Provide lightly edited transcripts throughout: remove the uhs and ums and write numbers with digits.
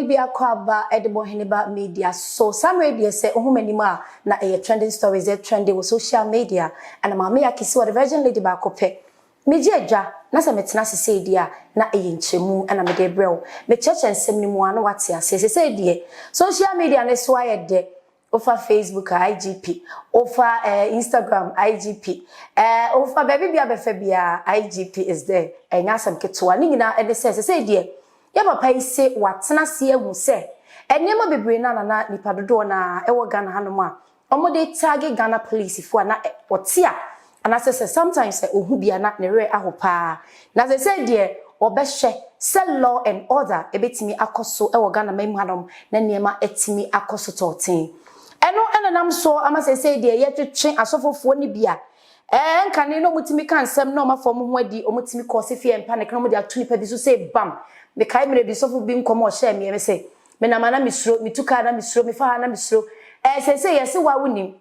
Bibia Kwaba Edibo Heniba Media. So some radio say Ohumenima na a trending stories trending with social media and Mamma Kisi the Virgin Lady Bakope. Media nasa metina se dia na eyinchemu na me de brew me church ensem ano wate ase se die social media ne so ayede ofa Facebook IGP ofa Instagram IGP ofa baby bia befa bia IGP is there enya asem ketewa ni nyina ede se die ya papa ise watena se ehu se enema bebre na nipa dodo na ewo Ghana hanom a omode tag Ghana police fo na wotia and as I say, sometimes ohu bia na nere ahopa. Na say de obehwe say law and order ebetimi akoso e wo Ghana mem hanom na niema etimi akoso toten. Eno enanam so ama say de yetwetwe asofofo ni bia. Nkane no mutimi kansem na omafo mo ho adi omutimi kose fie empa ne kana mo de ato nipa bi so say bam. Me kai mre bi sofo bi nkomo o share me say me na mana misro mituka na misro me fa na misro. Say yes wa wonim.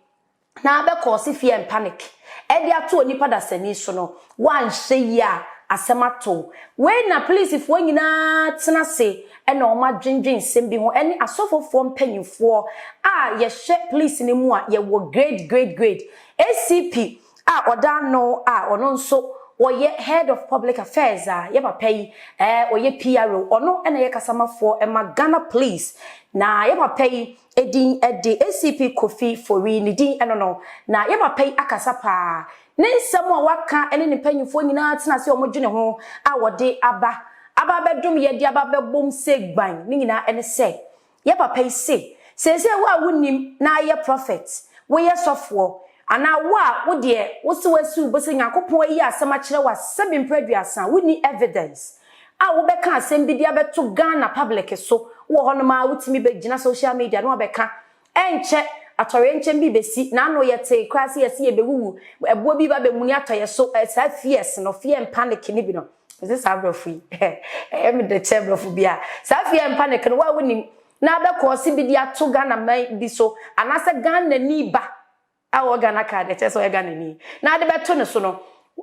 Na be kose fie empa panic. Edi ato onipa da sani so no wan hye ya asemato we na police fo nyina tena se e na oma dwendwen sem bi ho eni asofofo mpanyimfo a ye hye police ni mu a ye wo grade ACP a oda no a ono nso oye head of public affairs a ye papa yi oye PRO ono na ye kasamafo e ma Ghana police na ye papa yi edin ede ACP Kofi Fori ni din eno na ye papa yi akasa pa ne nsem a waka ene ne panyimfo nyina tena se omodwene ho a wode aba bedum ye de aba bebom segban ni nyina ene se ye papa yi se wa wonim na ye prophet wo ye sofo ana wa wo de wo se wasu bo se yakopon yi asema kire wa sebimpraduasa woni evidence a wo beka asem bi dia beto Ghana public so wo hono ma wutimi begina social media no beka enche atore enche bi besi na no yete kwase yesi ye bewuwu ebo bi ba be muni atoye so sa fears no fear and panic ni bi no this abrofu em de chebrofu bia sa fear and panic no wa woni na be ko si bi dia to Ghana man bi so anase Ghana ni ba awo Ghana card e so Ghana ni na de beto ne so no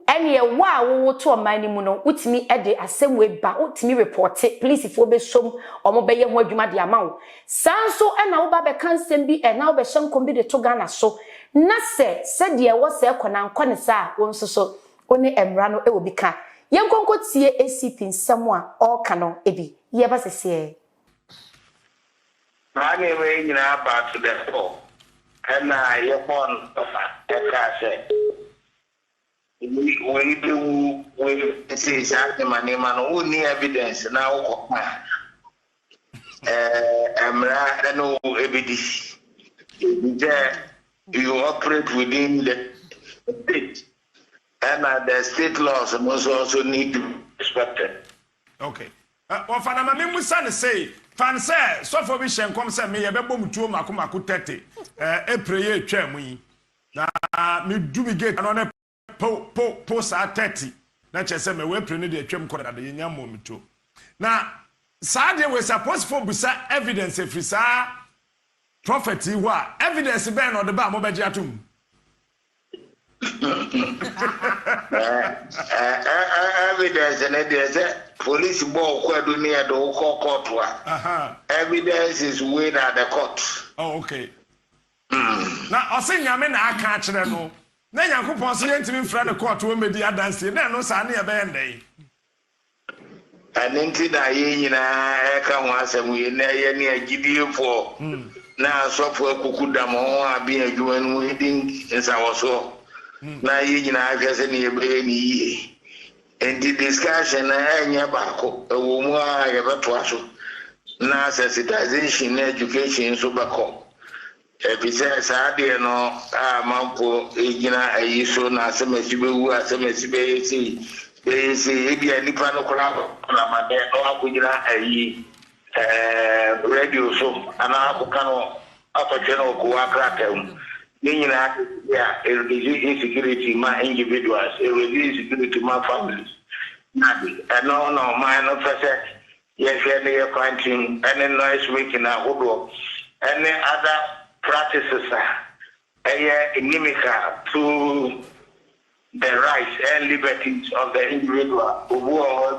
ene wa wo to man ni mu no utimi ede asemwe ba utimi report police fo be som omo be ye ho adwuma de amawo sanso ena wo ba be kansem bi ena wo be hyenkom bi de to Ghana so na se de wo se kona nkone sa wo nso so oni emra no e wo bi ka yenkonko tie ACP nsem a all kano ebi ye ba sese na ga we nyina ba to the floor ena ye pon e ka se we say exactly my name and only evidence now emra no evidence you operate within the state and the state laws must also need to be respected. Okay. Well, Fanama Mimusan say, Fan say, so for me, Shankom said me a bebum to Makumaku 30, a prayer chemui. Now, me do me get on post at 30. Not just me we print the chum code at the young moment too. Now, Sadia was supposed for beside evidence if it's a prophecy, what evidence ban on the Bamo Bajatum. Evidence and there's police ball quite near the court. Evidence is weighed at the court. Oh, okay. Now, I say, Yamen, I can't know. Na Yakupon say ntimi mfra the court we media dance na no sa na e be ndey anenti da ye nyina e ka ho asem ye na ye ne agidiefo na asofo akuku da mo abi adwuma no hedin nsawoso na ye nyina ahwese ne ye be ni ye enti discussion na enya baako ewo mu a ye beto aso na sensitization na education so bako ebise saade no amampo egina ayiso na asemesibewu asemesibe yesi ebia nipa no kora na made no akugina ayi radio so ana akuka no atotwe no ko akratam nyina ya insecurity ma individuals insecurity ma families nabi no my no first yes any quarantine any noise making na hodo any other practices are inimical to the rights and liberties of the individual who are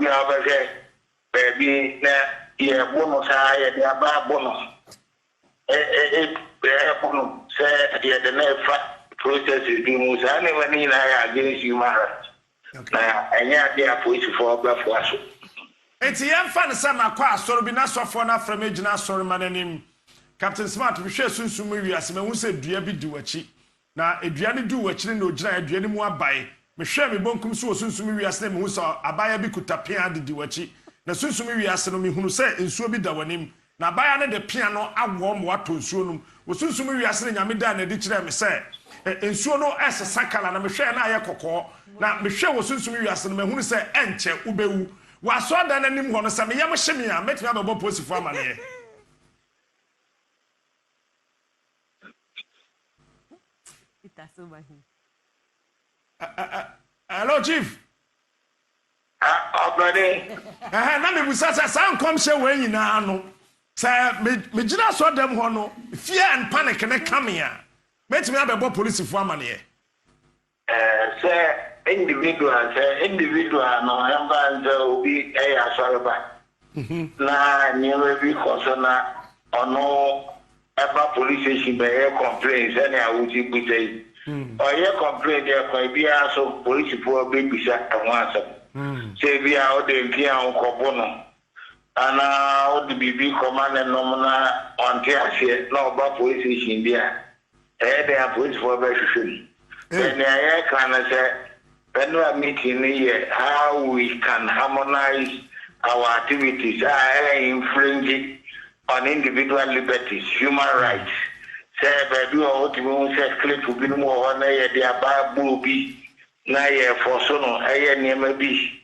baby ye bono sa ye de aba bono bono se ye de na fa process bi mu sa ne mani na ya against human rights na enya de police for obafo aso enti yemfa ne sama kwa asoro bi na sofo na from agina asoro mananim Captain Smart we hwe sunsum wiase me hu se dua bi di wachi na edua ne di wachi ne ogina edua ne mu abae me hwe me bonkum so sunsum wiase ne me hu so abaya bi kutapia de di wachi na sunsum wiase no me hunu se ensuo bi da wanim na abaya ne de pia no awo mo ato nsuo no wo sunsum wiase ne nyame da na di kire me se ensuo no esesa kala na me hwe na aye kokko na me hwe wo sunsum wiase no me hunu se enche ubewu waso da na nim ho no se me yam hye me a metimi abebo posifo amane hello chief Obade na me busa sa nkom hye we nyina no sa me gina so dem ho no fear and panic ne kamia metimi abebo police fo amane say individual no yamba nze obi asareba na nyewe bi kosona ono eba police station be complain say na awuti butei oye complain dey ko bi aso police for be bisa anwansa say bi a o de mpia nkobo no ana o de bibi command no na onte ase na oba police station dia dey police for be hwehwem and I can say when we are meeting here how we can harmonize our activities infringing on individual liberties, human rights. Say, baby, what you say, clip to be more on a dear booby, na ye for sono, a near be,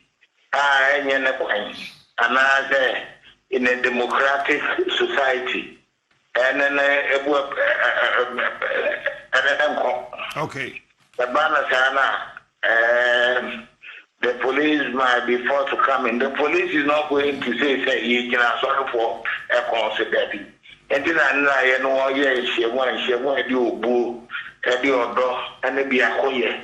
another in a democratic society. And then okay. The banner the police might be forced to come in. The police is not going to say you can sorry for a considerate. And then I know she won't do boo, a do, and be a hoye.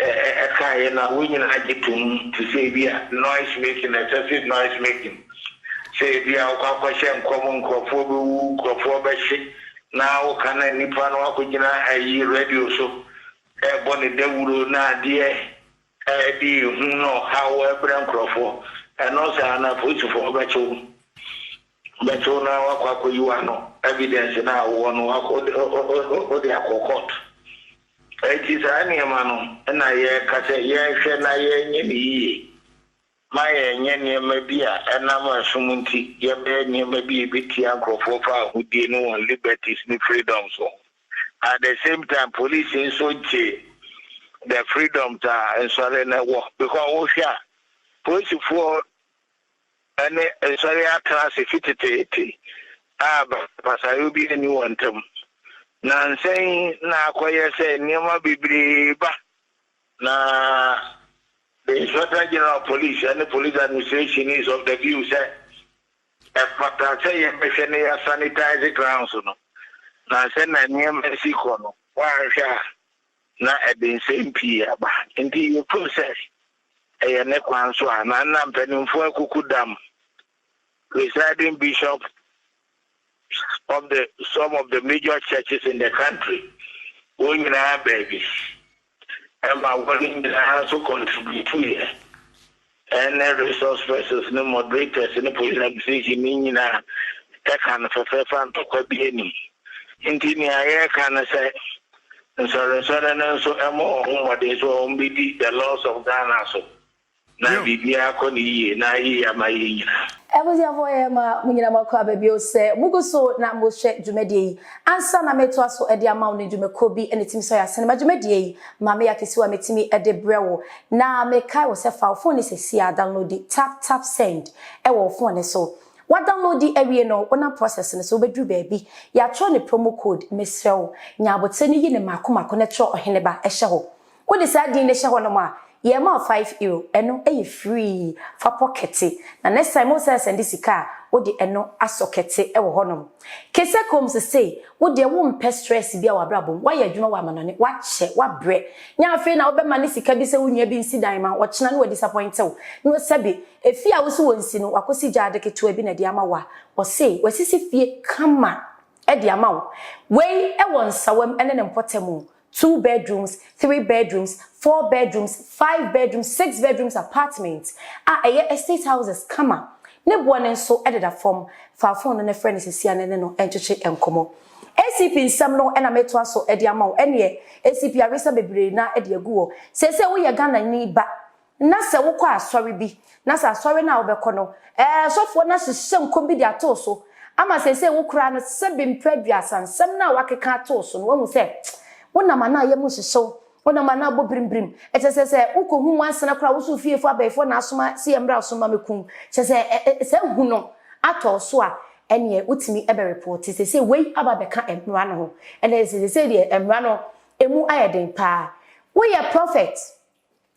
A kind winning I get to say we are noise making, excessive noise making. Say we are common crop now can any plan walk with a radio so. Bonnie Dewuru na dear be no how Abraham Crawford and also an voice for Beto now you are no evidence now one walk or the court. It is a man and I cut a year shed na ye my yen may be a number sumunti ye may be a bit young Crawford who did no one liberties ni freedom so. At the same time, police in Sochi, the freedoms are in Sarena war because police for any sorry, class if but I will be a new one. Now saying, now, quite say, Nima Bibriba, na the Inspector General Police and the police administration is of the view, say, but I say, a sanitize grounds. Na send na nyem esiko no wa hwa na eden sempi aba ndi you process e ne kwan so na na mpanimfo akukudam presiding bishop of some of the major churches in the country going na baby and my willing to also contribute to it and the resource persons no moderators in the police administration meaning na that kind of fan to ko bi any Intinia can say, and so emo what is all be the laws of Ghana. So now be Koni, na my Ebuzi avoye ma munyina makwa baby o se muguso na mohwe dwumedie ansa na meto aso ede ama woni dwumeko bi enetim so ya sene ma dwumedie ma me yakesiwa metimi ede brewo na me kai wo se fa phone se sia download tap send e wo phone so what download the area no ona process no so bedru baby ya tro ne promo code mesrew nyabote ni yi ne makomako ne tro ohene ba ehye ho wo de sa din ne hye ho no ma ye ma €5 eno e free for pocket na next time o say send this car wo de eno asokete e wo honom kese kom se say wo de wo mpe stress bia wa brabom wa ya adwuma wa manone wa che wa bre nya afi na wo be ma ne sika bi se wo nua bi nsi dan ma wo chena ne wo disappoint wo no sabi efi a wo so wonsi no wakosi jaade keto bi na de ama wa wo say wasisi fie kama e de ama wo we e won sawam ene ne mpotemu 2 bedrooms, 3 bedrooms, 4 bedrooms, 5 bedrooms, 6 bedrooms apartments. Estate houses come on. Ne boane so ededa form fa phone ne friend sisi ane no encheche enkomo. ACP nsam no ena meto aso edi ama wo ene ACP aresa bebre na edi aguo. Sese wo ye Ghana ni ba. Na se wo kwa asori bi. Na se asori na wo beko no. Sofo na hyehyem nkom bi di ato so. Ama sese wo kura no se bi mpradua sansam na wakeka ato so no wo se wona mana ye mu hyehyem wona mana bo brimbrim etesese ukohu wansana kura wo so fiefo abaifo na asoma se yemra asoma mekum chese se hu no ato so a ene utimi ebe report sese wei ababeka emra no ho ene sese de emra no emu ayeden pa wo ye prophet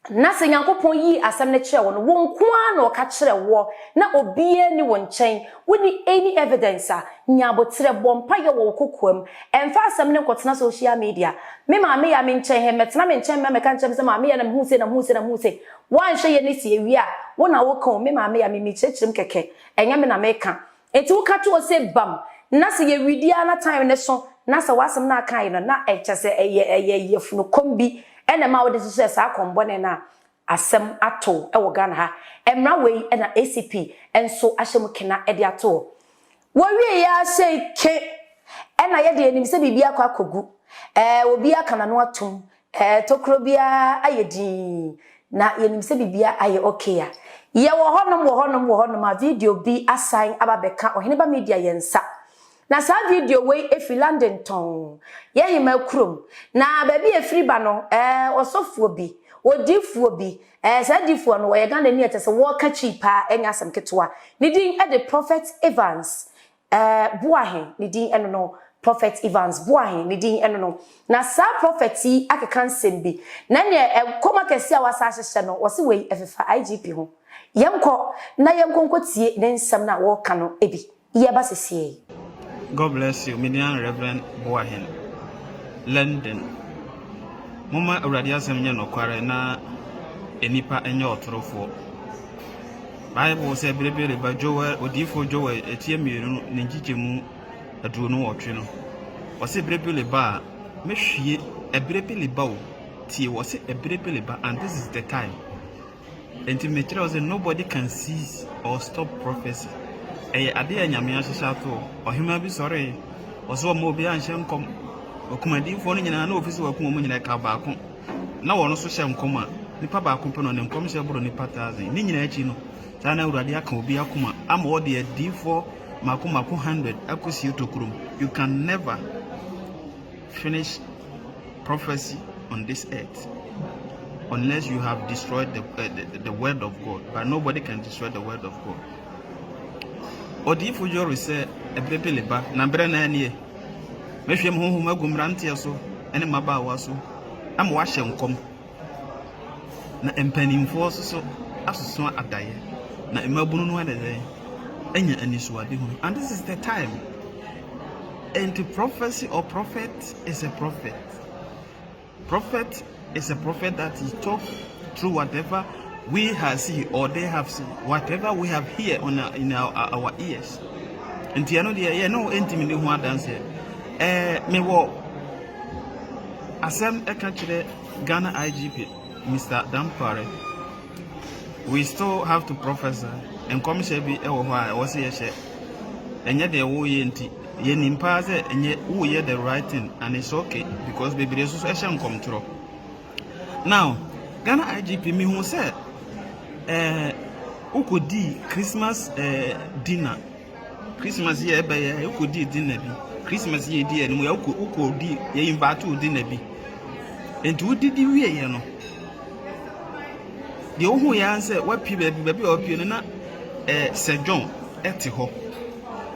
na se Nyankopon yi asem ne kire wo no wo nkoa na oka kire wo na obie ni wo nchen woni any evidence a nyabotre bompa ye wo kokoam emfa asem ne nkotena social media me ma me ya me nchen he metena me nchen me ka nchen se ma me ya na hu se wan hwe ye ne sie wi a wo na wo kan me ma me ya me chichirem keke enya me na me ka enti wo ka to se bam na se ye widia na time ne so na se wasem na kan no na echese eye funu kombi ena ma wo de so sa kombone na asem ato e wo Ghana ha emra wei ena ACP enso ahyem kena e de ato wo wie ya sei ke ena ye de enim se bibia kwa kogu obi aka na no atom tokro bia ayedi na yenim se bibia aye okay ya ye wo honom a video bi assign ababeka ohene media yensa na sa video we efi London ton ye yima krom na ba bi efiri ba no osofuo bi odifuo bi sa difuo no ye Ghana ni etese wo ka chipa enya asem ketwa ni din e the Prophet Evans Boahen ni din eno no Prophet Evans Boahen ni din eno no na sa prophet yi akeka nsem bi na ne koma kese a wasa hyehye no wose we efefa IGP ho yemko na yemko nkotie ne nsem na wo ka no ebi ye ba sesie. God bless you, Minian Reverend Boahen, London. Mama Uradia Semya no Quare na enipa enyo otrofo. Bible say Brebele ba Joel odifo Joel etiemiru ninjichemu aduro no otwe no. Wose Brebele ba mehwie Brebele ba o tie wose Brebele ba and this is the time. Enti mechira was nobody can seize or stop prophecy. Ade anyame ahyehyɛ to ohima bi sɔre ɔso mo bi anhyɛ nkom okumadifo no nyina na ofisi wa kuma mo nyina ka baako na wɔno so hyɛ nkom a nipa baako pe no ne nkom hyɛ boro nipa 1000 ni nyina achi no saa na Awurade aka obi akoma ama wɔde adifo mako 100 akosi utokurum. You can never finish prophecy on this earth unless you have destroyed the word of God, but nobody can destroy the word of God. Odifu Joru say Brebele ba na bere na anie mehwem honhom agumrante so ene mabawa so am wa hye nkom na empanimfo so asusu adaye na emabunu no adaye enya anisuade hu. And this is the time. And the prophecy or prophet is a prophet. Prophet is a prophet that he talk through whatever we have seen or they have seen, whatever we have here on in our ears. And you know the no intimate who dance here. Me wo asem ekachire Ghana IGP Mr. Dampare. We still have to prophesy and come say be ewo ho a was here she. Enye de wo ye nti ye nimpa say enye wo ye the right thing, and it's okay because baby so e come through. Now Ghana IGP me who said ukodi Christmas dinner. Christmas year by ukodi dinner bi. Christmas year di enu ya ukodi ye invite u dinner bi. Enti wo didi wie ye no. De ohu ya answer what pi baby opi no na Sir John eti ho.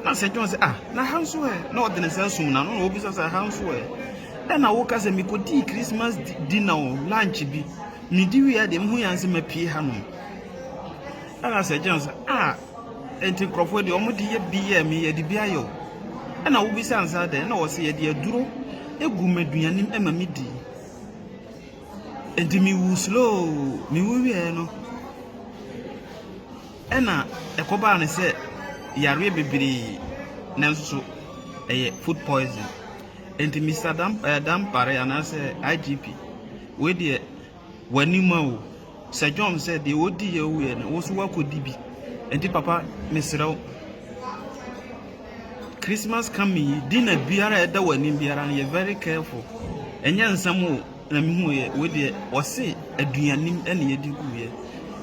Na Sir John say na hanso na odene sensum na no obi say hanso then na wo ka say me kodi Christmas dinner lunch bi. Ni di wi ade mhu yanse mapie ha no. Ana Sir John say enti nkrofo de omo de ye biye me ye de bia yo na wo bisa ansa de na wo se ye de aduro egu meduanim ema me di enti mi wu slow mi wu wie no na ekoba ne se yare bebiri nanso food poison enti Mr. Dam pare anase IGP we de wanima o Sir John said the odi ye we na wo so wakodi bi enti papa mesrew Christmas coming dinner biara eda wanim biara ye very careful enya nsam na mehu ye we de wose aduanim ene ye digu ye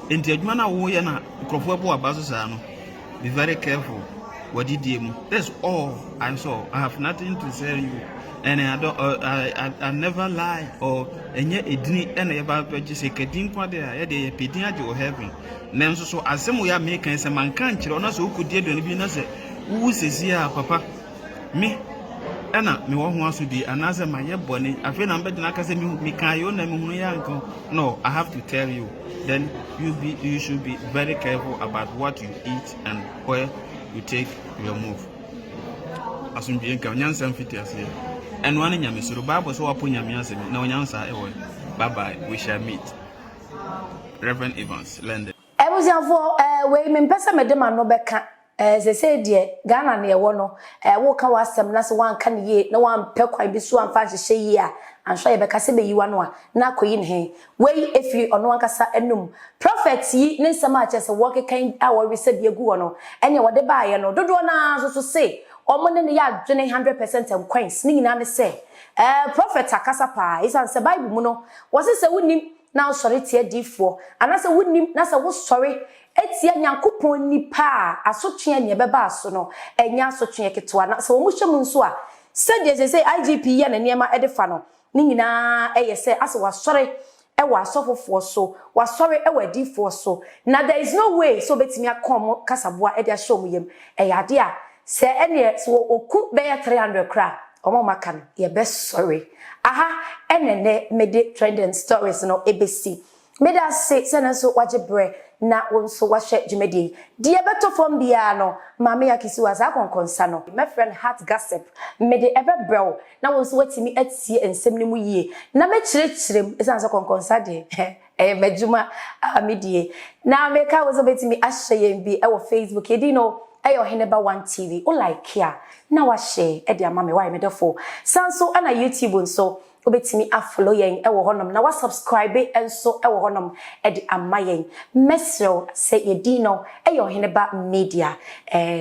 enti adwuma na wo ye na krofo abo abaso sa no be very careful what did you that's all I saw. I have nothing to tell you and I never lie or enye edini ene ye ba pege se kedin kwa de ya de pedin age o heaven nanso so asem ya make kan se man kan kire ona so ukodi aduane bi na se wu sesi a papa me ena me wo ho aso bi anase maye bone afi na mbedi na aka se me kan yo na me hunu ya nko no I have to tell you then you should be very careful about what you eat and where you take your move asumbi nka nyansa mfiti ase and one nyame so Bible so wapo nyame ase na onyansa ewo bye bye we shall meet Reverend Evans London ebuziafo we mempesa medema no beka ze se die Ghana na ewo no wo ka wasem na se wan ka ne ye na wan pe kwan bi so amfa hyehyɛ yi a anhwa ye beka se be yiwa no a na akoyi ne he we efi ono ankasa enum prophet yi ne nsama a chese wo kekan a wo rese bi egu no ene wo de ba ye no dodo na so se omo ne ya adwene 100% enkwens ni nyina ne se prophet akasa pa isan se bible mu no wo se wonim na sori tie difo anase wonim na se wo sori etia nyankopon nipa asotwe ne beba aso no enya asotwe ketwa na se wo muhwem nso a se de se IGP ya na niema edefa no ni nyina eyese ase wasori ewa asofofo so wasori ewa difo so na there is no way so betimi akom kasaboa ede ahye omuyem eyade a se ene so oku be 300 kra omo maka no ye be sorry aha enene mede trending stories no ebesi meda se na so wajebre na wonso wahye jumedi die beto fom bia no mama yakisi waza konkonsa no my friend Heart Gossip mede ebebrew na wonso watimi atie ensem ne mu yie na me kirekirem esanso konkonsa de medjuma amedie na meka wozo betimi ahye yem bi e wo Facebook edino eyo Heneba 1 TV o like ya na wahye e de ama me why medefo sanso ana YouTube nso obetimi afollow yen e wo honom na wa subscribe enso e wo honom e de ama yen mesro se yedino eyo Heneba Media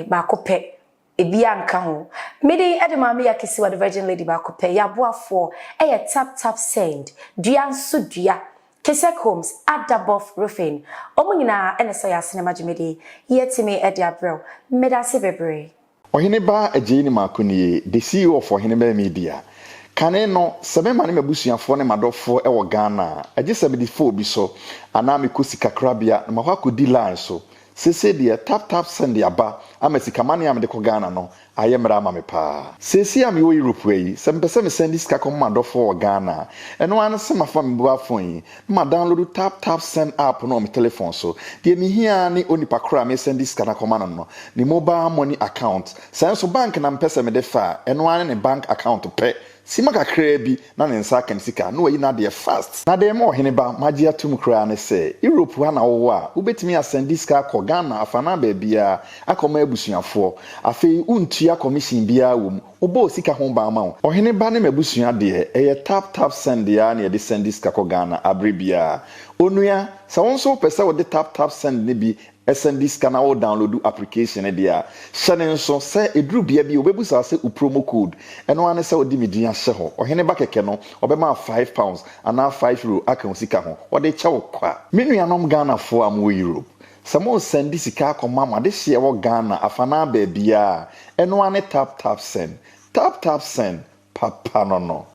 ba kope ebia nka ho mede e de mama ya kisi wa the Virgin Lady ba kope ya boafo e tap send dua nso dua Kesek Homes Adabov Roofing omunyina enesa ya sinema jimedi yetimi e de abrel medase bebre Oheneba Ejeni Makuni the CEO of Heneba Media kane no sebe mane mabusuafo ne madofo e wo Ghana agye 74 bi so ana mekosi kakrabia na mahwa kodi line so sese de tap send aba amasika mane am de ko Ghana no ayemra ama me pa sese am wo Europe yi sempese me send this kakom madofo wo Ghana eno an se mafa me bua phone yi ma download tap send app no me telephone so de me hia ni onipa kra me send this kana komana no ni mobile money account senso bank na mpese me de fa eno an ne bank account pe sima kakra bi na ne nsa kan sika no yi na de fast na de mo Heneba magia tum kra ne se Europe ha na wo a ubetimi asend sika ko Ghana afana ba bia akoma abusuafo afei untua commission bia wo obo sika ho ba ma wo Heneba ne mabusua de e tap send ya na de send sika ko Ghana abribia onua sa wonso pesa wo de tap send ne bi send this can all download application there shane so say edru bia bi obebusa say promo code eno ane say odi medin ahye ho Heneba keke no obema £5 ana €5 aka osika ho ode che kwa menuanom Ghana fo am wo Europe samo send sika akoma ma de hye wo Ghana afana ba bia eno ane tap send papa no